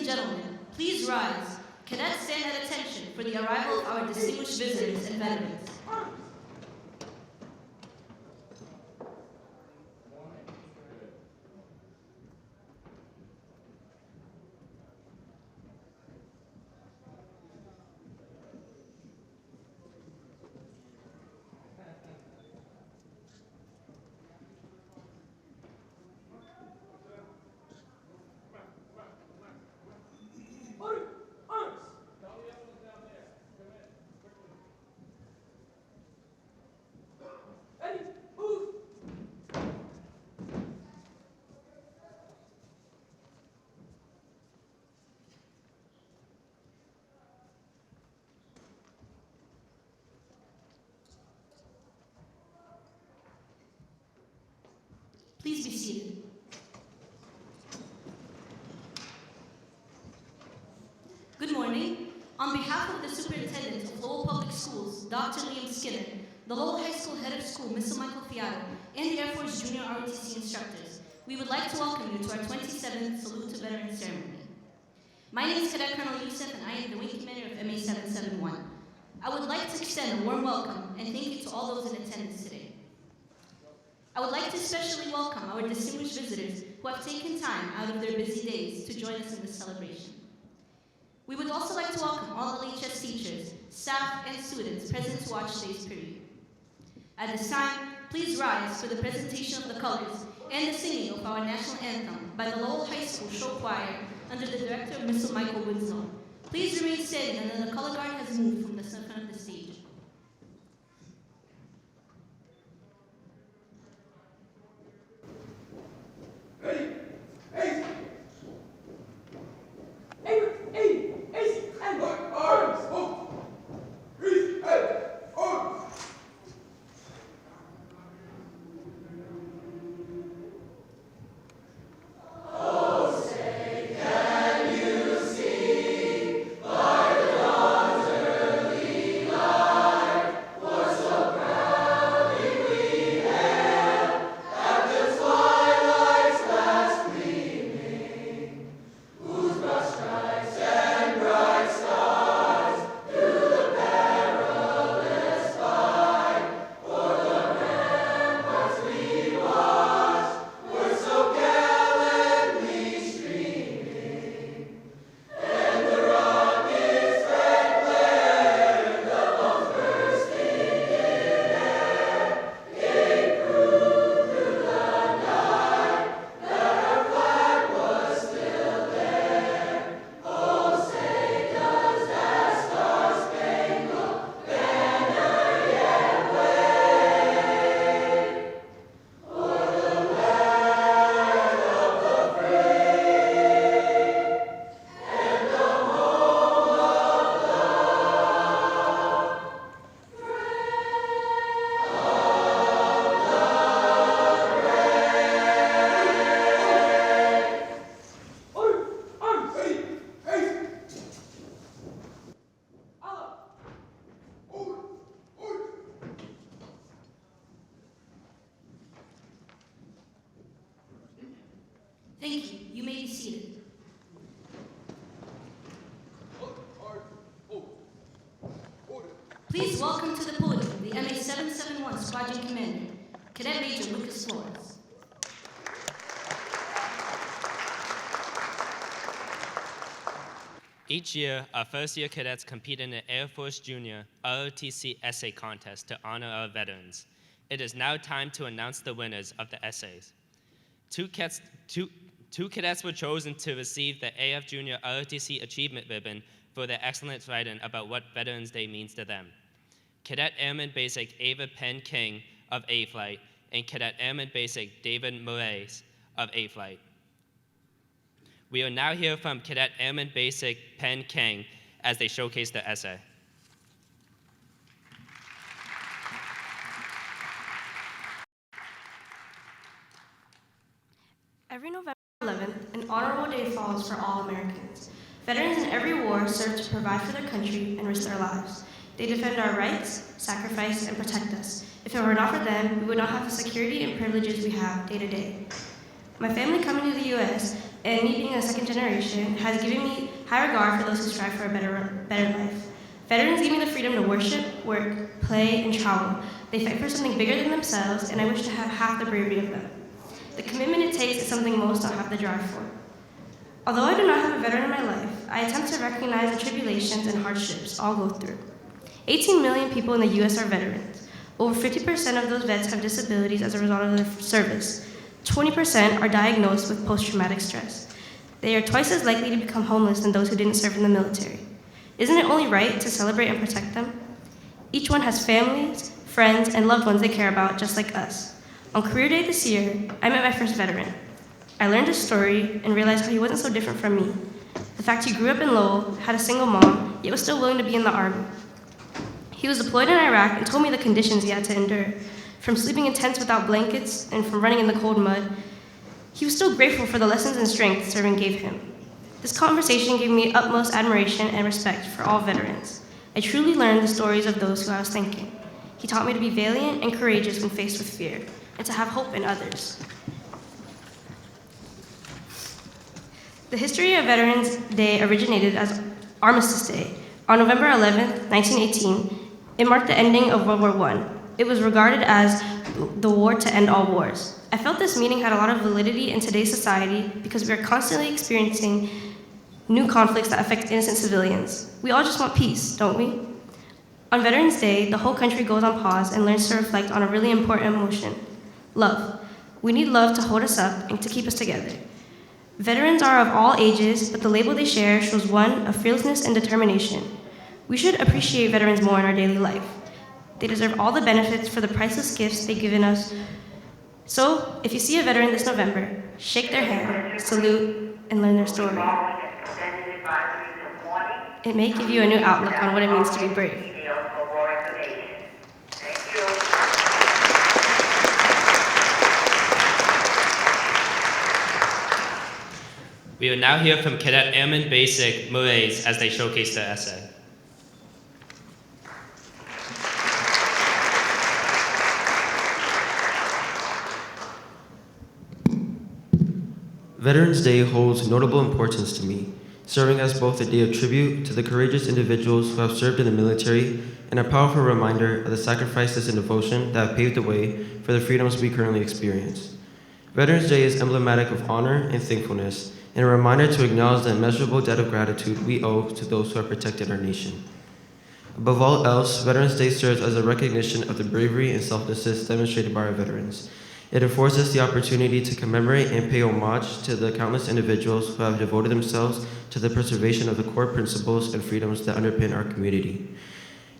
and gentlemen, please rise. Cadets stand at attention for the arrival of our distinguished visitors and veterans. Please be seated. Good morning. On behalf of the Superintendent of Lowell Public Schools, Dr. Liam Skinner, the Lowell High School Head of School, Mr. Michael Fiato, and the Air Force Junior ROTC instructors, we would like to welcome you to our 27th Salute to Veterans ceremony. My name is Cadet Colonel Youssef, and I am the Wing Commander of MA-771. I would like to extend a warm welcome and thank you to all those in attendance today. I would like to especially welcome our distinguished visitors who have taken time out of their busy days to join us in this celebration. We would also like to welcome all LHS teachers, staff, and students present to watch today's period. At this time, please rise for the presentation of the colors and the singing of our national anthem by the Lowell High School Show Choir under the director, Mr. Michael Winslow. Please remain standing until the color guard has moved from the front of the stage. Thank you. You may be seated. Please welcome to the podium the MA-771 Squadron Commander, Cadet Major Lucas Flores. Each year, our first-year cadets compete in the Air Force Junior ROTC essay contest to honor our veterans. It is now time to announce the winners of the essays. Two cadets were chosen to receive the AF Junior ROTC Achievement Ribbon for their excellent writing about what Veterans Day means to them. Cadet Airman Basic Ava Penn King of A-Flight and Cadet Airman Basic David Moraes of A-Flight. We will now hear from Cadet Airman Basic Penn King as they showcase their essay. Every November 11th, an honorable day falls for all Americans. Veterans in every war serve to provide for their country and risk their lives. They defend our rights, sacrifice, and protect us. If it were not for them, we would not have the security and privileges we have day to day. My family coming to the U.S. and me being a second generation has given me high regard for those who strive for a better life. Veterans give me the freedom to worship, work, play, and travel. They fight for something bigger than themselves, and I wish to have half the bravery of them. The commitment it takes is something most don't have the drive for. Although I do not have a veteran in my life, I attempt to recognize the tribulations and hardships all go through. 18 million people in the U.S. are veterans. Over 50% of those vets have disabilities as a result of their service. 20% are diagnosed with post-traumatic stress. They are twice as likely to become homeless than those who didn't serve in the military. Isn't it only right to celebrate and protect them? Each one has families, friends, and loved ones they care about, just like us. On career day this year, I met my first veteran. I learned his story and realized how he wasn't so different from me. The fact he grew up in Lowell, had a single mom, yet was still willing to be in the Army. He was deployed in Iraq and told me the conditions he had to endure, from sleeping in tents without blankets and from running in the cold mud. He was still grateful for the lessons and strength serving gave him. This conversation gave me utmost admiration and respect for all veterans. I truly learned the stories of those who I was thanking. He taught me to be valiant and courageous when faced with fear, and to have hope in others. The history of Veterans Day originated as Armistice Day. On November 11, 1918, it marked the ending of World War I. It was regarded as the war to end all wars. I felt this meaning had a lot of validity in today's society because we are constantly experiencing new conflicts that affect innocent civilians. We all just want peace, don't we? On Veterans Day, the whole country goes on pause and learns to reflect on a really important emotion: love. We need love to hold us up and to keep us together. Veterans are of all ages, but the label they share shows one of fearlessness and determination. We should appreciate veterans more in our daily life. They deserve all the benefits for the priceless gifts they've given us. So, if you see a veteran this November, shake their hand, salute, and learn their story. It may give you a new outlook on what it means to be brave. We will now hear from Cadet Airman Basic Moraes as they showcase their essay. Veterans Day holds notable importance to me, serving as both a day of tribute to the courageous individuals who have served in the military and a powerful reminder of the sacrifices and devotion that have paved the way for the freedoms we currently experience. Veterans Day is emblematic of honor and thankfulness, and a reminder to acknowledge the immeasurable debt of gratitude we owe to those who have protected our nation. Above all else, Veterans Day serves as a recognition of the bravery and selflessness demonstrated by our veterans. It affords us the opportunity to commemorate and pay homage to the countless individuals who have devoted themselves to the preservation of the core principles and freedoms that underpin our community.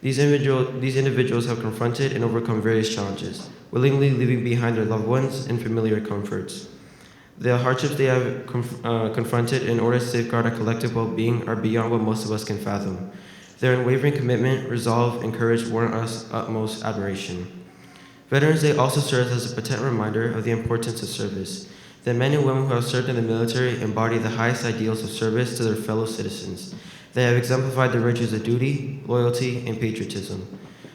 These individuals have confronted and overcome various challenges, willingly leaving behind their loved ones and familiar comforts. The hardships they have confronted in order to safeguard our collective well-being are beyond what most of us can fathom. Their unwavering commitment, resolve, and courage warrant us utmost admiration. Veterans Day also serves as a potent reminder of the importance of service. The men and women who have served in the military embody the highest ideals of service to their fellow citizens. They have exemplified the virtues of duty, loyalty, and patriotism.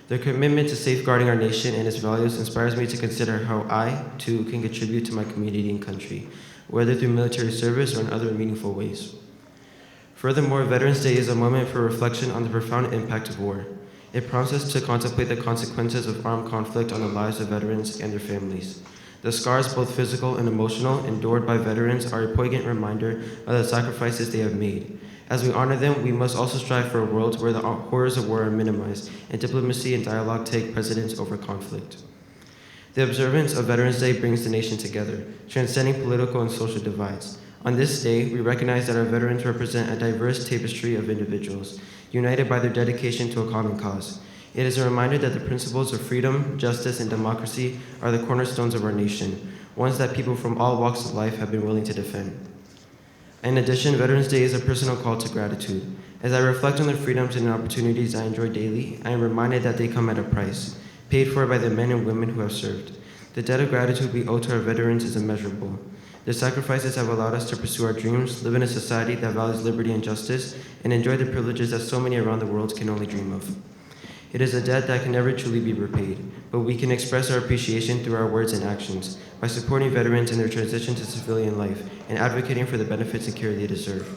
Their commitment to safeguarding our nation and its values inspires me to consider how I, too, can contribute to my community and country, whether through military service or in other meaningful ways. Furthermore, Veterans Day is a moment for reflection on the profound impact of war. It prompts us to contemplate the consequences of armed conflict on the lives of veterans and their families. The scars, both physical and emotional, endured by veterans are a poignant reminder of the sacrifices they have made. As we honor them, we must also strive for a world where the horrors of war are minimized and diplomacy and dialogue take precedence over conflict. The observance of Veterans Day brings the nation together, transcending political and social divides. On this day, we recognize that our veterans represent a diverse tapestry of individuals, united by their dedication to a common cause. It is a reminder that the principles of freedom, justice, and democracy are the cornerstones of our nation, ones that people from all walks of life have been willing to defend. In addition, Veterans Day is a personal call to gratitude. As I reflect on the freedoms and opportunities I enjoy daily, I am reminded that they come at a price, paid for by the men and women who have served. The debt of gratitude we owe to our veterans is immeasurable. Their sacrifices have allowed us to pursue our dreams, live in a society that values liberty and justice, and enjoy the privileges that so many around the world can only dream of. It is a debt that can never truly be repaid, but we can express our appreciation through our words and actions by supporting veterans in their transition to civilian life and advocating for the benefits and care they deserve.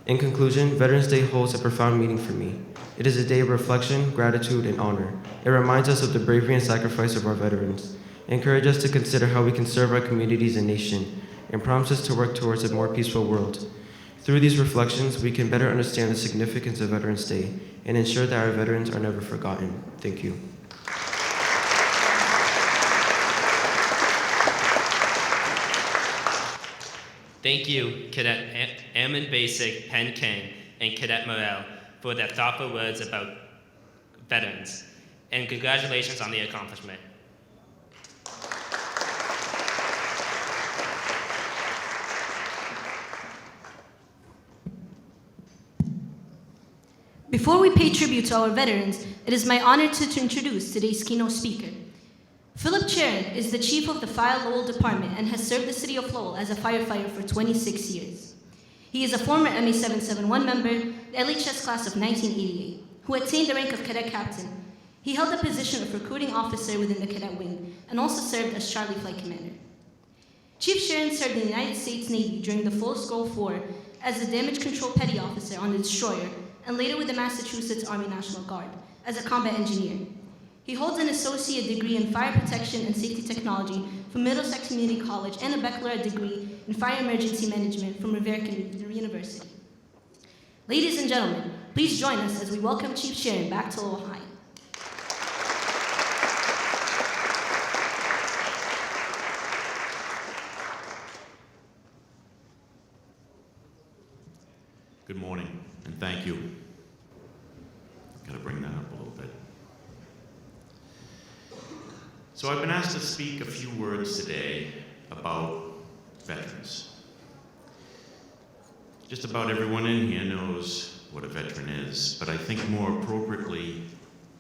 In conclusion, Veterans Day holds a profound meaning for me. It is a day of reflection, gratitude, and honor. It reminds us of the bravery and sacrifice of our veterans. It encourages us to consider how we can serve our communities and nation, and prompts us to work towards a more peaceful world. Through these reflections, we can better understand the significance of Veterans Day and ensure that our veterans are never forgotten. Thank you. Thank you, Cadet Ammon Basic Penn King and Cadet Morel for their thoughtful words about veterans, and congratulations on the accomplishment. Before we pay tribute to our veterans, it is my honor to introduce today's keynote speaker. Philip Charon is the chief of the Fire Lowell Department and has served the city of Lowell as a firefighter for 26 years. He is a former MA-771 member, the LHS class of 1988, who attained the rank of cadet captain. He held the position of recruiting officer within the cadet wing and also served as Charlie Flight Commander. Chief Charon served in the United States Navy during the False Gulf War as a damage control petty officer on the destroyer, and later with the Massachusetts Army National Guard as a combat engineer. He holds an associate degree in fire protection and safety technology from Middlesex Community College and a baccalaureate degree in fire emergency management from Revere University. Ladies and gentlemen, please join us as we welcome Chief Charon back to Lowell High. Good morning, and thank you. Got to bring that up a little bit. So I've been asked to speak a few words today about veterans. Just about everyone in here knows what a veteran is, but I think more appropriately,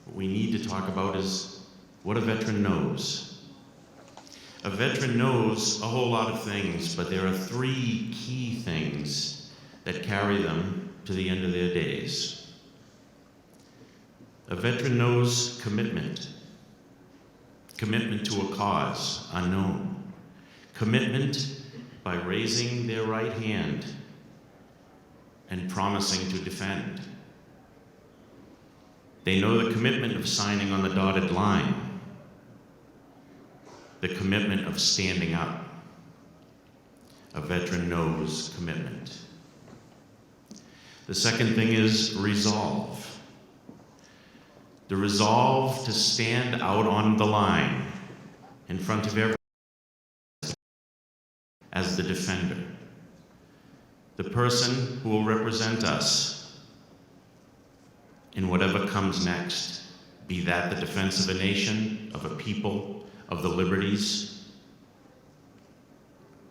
what we need to talk about is what a veteran knows. A veteran knows a whole lot of things, but there are three key things that carry them to the end of their days. A veteran knows commitment. Commitment to a cause unknown. Commitment by raising their right hand and promising to defend. They know the commitment of signing on the dotted line. The commitment of standing up. A veteran knows commitment. The second thing is resolve. The resolve to stand out on the line in front of everyone as the defender. The person who will represent us in whatever comes next, be that the defense of a nation, of a people, of the liberties,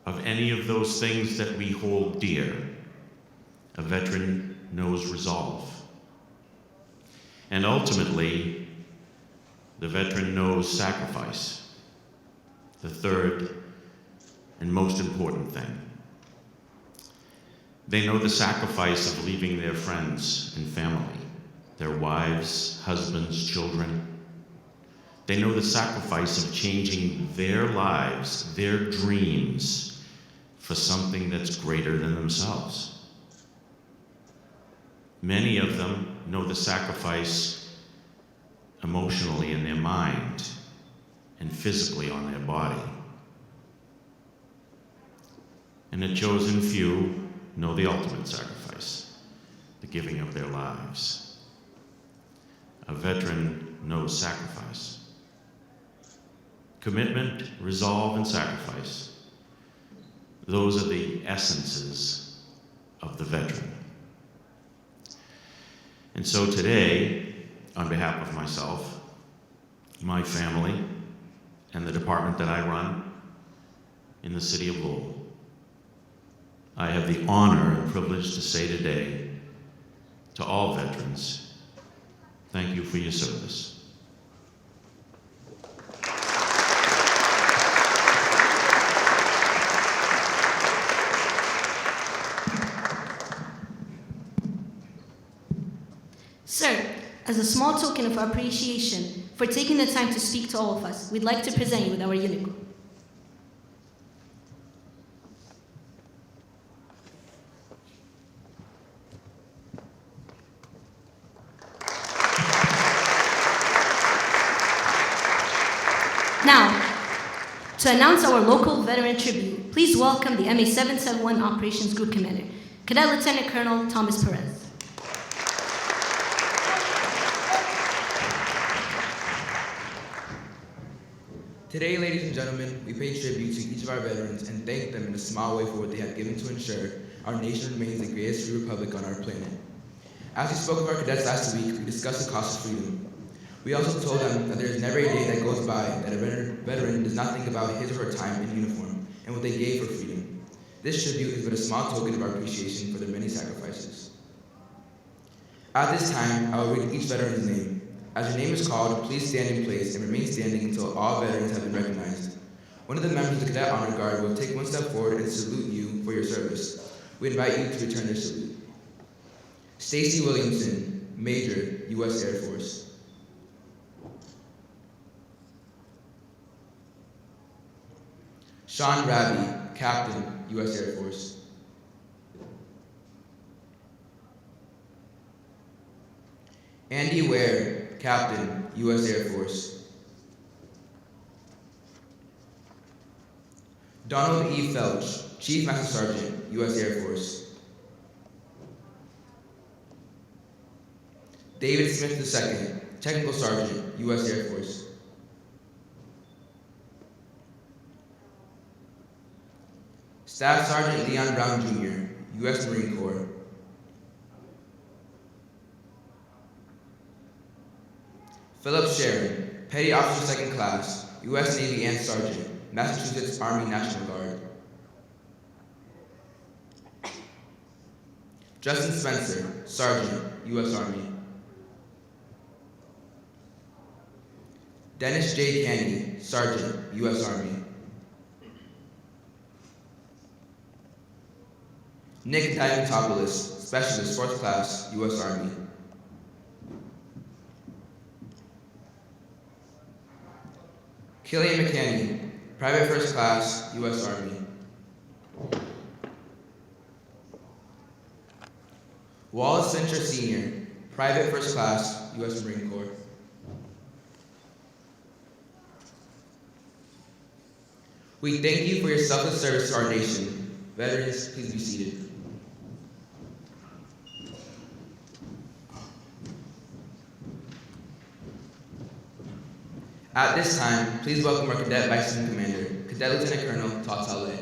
of any of those things that we hold dear. A veteran knows resolve. And ultimately, the veteran knows sacrifice. The third and most important thing. They know the sacrifice of leaving their friends and family, their wives, husbands, children. They know the sacrifice of changing their lives, their dreams, for something that's greater than themselves. Many of them know the sacrifice emotionally in their mind and physically on their body. And a chosen few know the ultimate sacrifice, the giving of their lives. A veteran knows sacrifice. Commitment, resolve, and sacrifice. Those are the essences of the veteran. And so today, on behalf of myself, my family, and the department that I run in the city of Lowell, I have the honor and privilege to say today to all veterans, thank you for your service. Sir, As a small token of appreciation for taking the time to speak to all of us, we'd like to present you with our unicorn. Now, to announce our local veteran tribute, please welcome the MA-771 Operations Group Commander, Cadet Lieutenant Colonel Thomas Perez. Today, ladies and gentlemen, we pay tribute to each of our veterans and thank them in a small way for what they have given to ensure our nation remains the greatest free republic on our planet. As we spoke with our cadets last week, we discussed the cost of freedom. We also told them that there is never a day that goes by that a veteran does not think about his or her time in uniform and what they gave for freedom. This tribute is but a small token of our appreciation for their many sacrifices. At this time, I will read each veteran's name. As your name is called, please stand in place and remain standing until all veterans have been recognized. One of the members of the Cadet Honor Guard will take one step forward and salute you for your service. We invite you to return their salute. Stacy Williamson, Major, U.S. Air Force. Sean Raby, Captain, U.S. Air Force. Andy Ware, Captain, U.S. Air Force. Donald E. Felch, Chief Master Sergeant, U.S. Air Force. David Smith II, Technical Sergeant, U.S. Air Force. Staff Sergeant Leon Brown Jr., U.S. Marine Corps. Philip Sharon, Petty Officer 2nd Class, U.S. Navy and Sergeant, Massachusetts Army National Guard. Justin Spencer, Sergeant, U.S. Army. Dennis J. Candy, Sergeant, U.S. Army. Nick Diamantopoulos, Specialist 4th Class, U.S. Army. Killian McCanny, Private 1st Class, U.S. Army. Wallace Fincher Sr., Private 1st Class, U.S. Marine Corps. We thank you for your selfless service to our nation. Veterans, please be seated. At this time, please welcome our Cadet Vice Commander, Cadet Lieutenant Colonel Todd Saleh.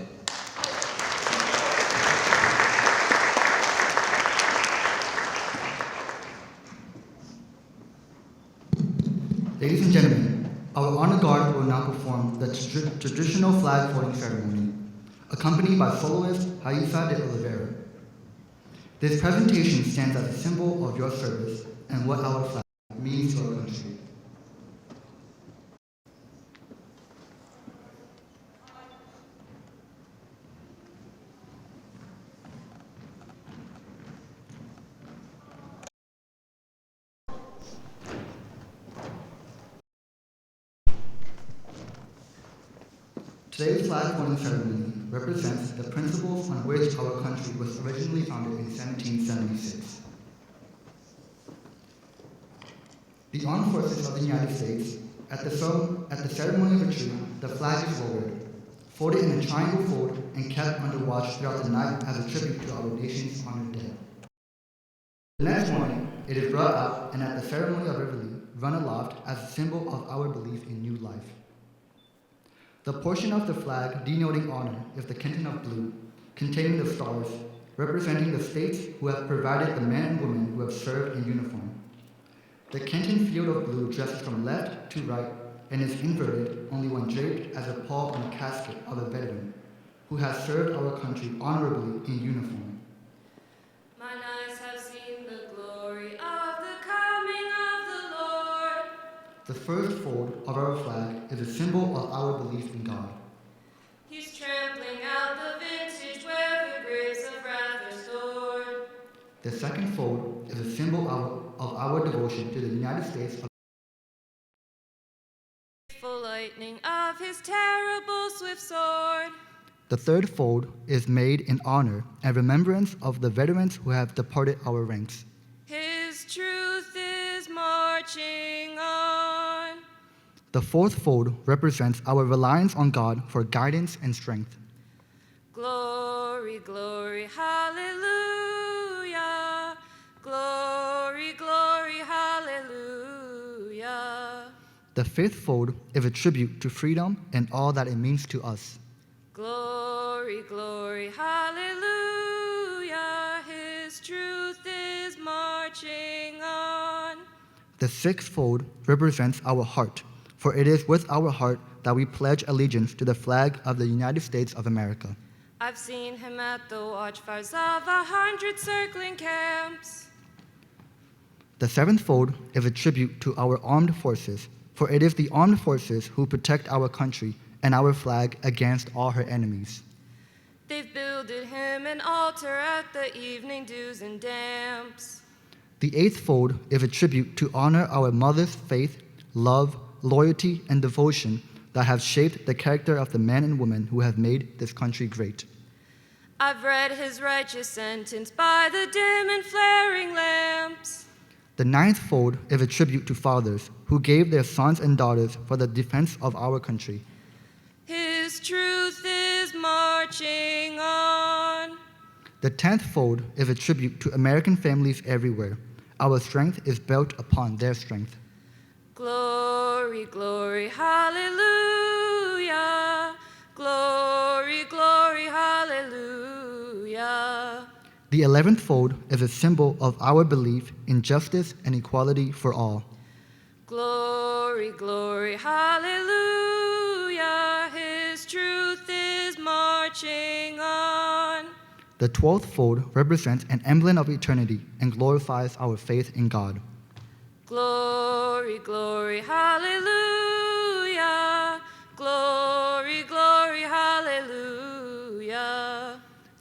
Ladies and gentlemen, our Honor Guard will now perform the traditional flag floating ceremony, accompanied by soloist Haisa de Oliveira. This presentation stands as a symbol of your service and what our flag means to our country. Today's flag floating ceremony represents the principles on which our country was originally founded in 1776. The Armed Forces of the United States, at the ceremony of retreat, the flag is lowered, folded in a triangle fold, and kept under watch throughout the night as a tribute to our nation's honored dead. The next morning, it is brought up and at the ceremony of reveille, run aloft as a symbol of our belief in new life. The portion of the flag denoting honor is the canton of blue, containing the stars, representing the states who have provided the men and women who have served in uniform. The canton field of blue dresses from left to right and is inverted only when draped as a pall on a casket of a veteran who has served our country honorably in uniform. Mine eyes have seen the glory of the coming of the Lord. The first fold of our flag is a symbol of our belief in God. He's trampling out the vintage where the grapes of wrath are stored. The second fold is a symbol of our devotion to the United States of Full lightning of his terrible swift sword. The third fold is made in honor and remembrance of the veterans who have departed our ranks. His truth is marching on. The fourth fold represents our reliance on God for guidance and strength. Glory, glory, hallelujah. Glory, glory, hallelujah. The fifth fold is a tribute to freedom and all that it means to us. Glory, glory, hallelujah. His truth is marching on. The sixth fold represents our heart, for it is with our heart that we pledge allegiance to the flag of the United States of America. I've seen him at the watchfires of 100 circling camps. The seventh fold is a tribute to our armed forces, for it is the armed forces who protect our country and our flag against all her enemies. They've builded him an altar at the evening dews and damps. The eighth fold is a tribute to honor our mother's faith, love, loyalty, and devotion that have shaped the character of the men and women who have made this country great. I've read his righteous sentence by the dim and flaring lamps. The ninth fold is a tribute to fathers who gave their sons and daughters for the defense of our country. His truth is marching on. The 10th fold is a tribute to American families everywhere. Our strength is built upon their strength. Glory, glory, hallelujah. Glory, glory, hallelujah. The 11th fold is a symbol of our belief in justice and equality for all. Glory, glory, hallelujah. His truth is marching on. The 12th fold represents an emblem of eternity and glorifies our faith in God. Glory, glory, hallelujah. Glory, glory, hallelujah.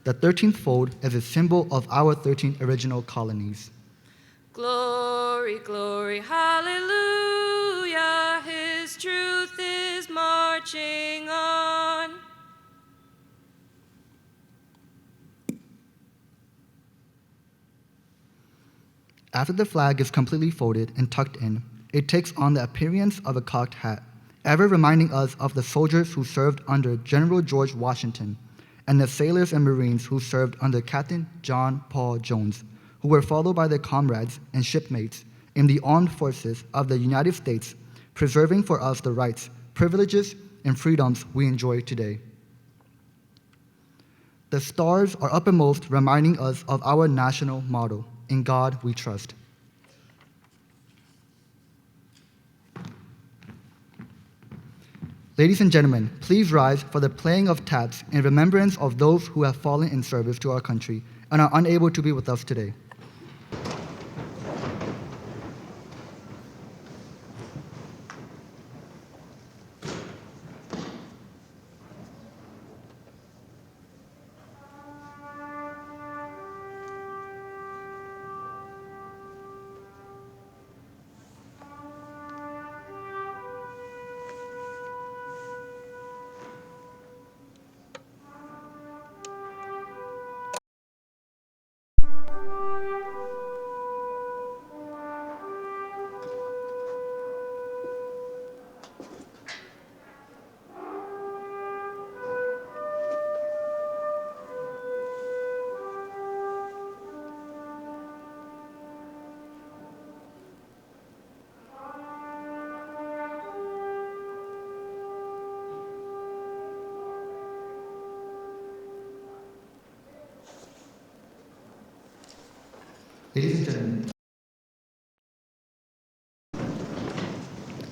The 13th fold is a symbol of our 13 original colonies. Glory, glory, hallelujah. His truth is marching on. After the flag is completely folded and tucked in, it takes on the appearance of a cocked hat, ever reminding us of the soldiers who served under General George Washington and the sailors and Marines who served under Captain John Paul Jones, who were followed by their comrades and shipmates in the armed forces of the United States, preserving for us the rights, privileges, and freedoms we enjoy today. The stars are uppermost, reminding us of our national motto, "In God we trust." Ladies and gentlemen, please rise for the playing of taps in remembrance of those who have fallen in service to our country and are unable to be with us today. Ladies and gentlemen,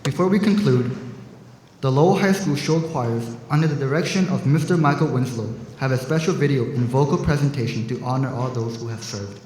before we conclude, the Lowell High School show choirs, under the direction of Mr. Michael Winslow, have a special video and vocal presentation to honor all those who have served.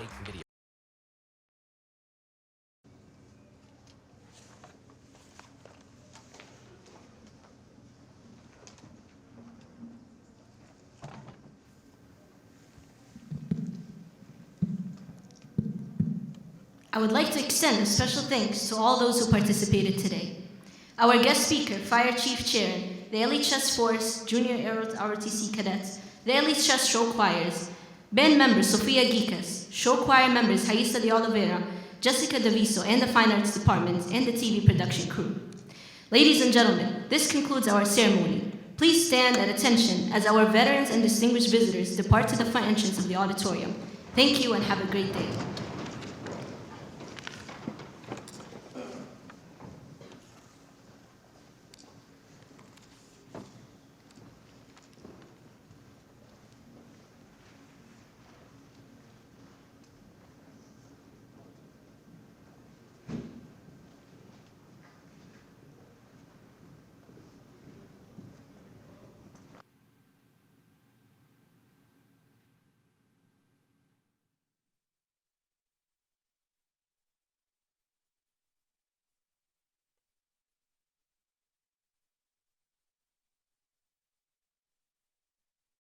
take video. I would like to extend a special thanks to all those who participated today. Our guest speaker, Fire Chief Charon, the LHS Force, Junior ROTC Cadets, the LHS Show Choirs, band members Sofia Gikas, show choir members Haisa de Oliveira, Jessica Daviso, and the Fine Arts Department, and the TV production crew. Ladies and gentlemen, this concludes our ceremony. Please stand at attention as our veterans and distinguished visitors depart to the front entrance of the auditorium. Thank you and have a great day.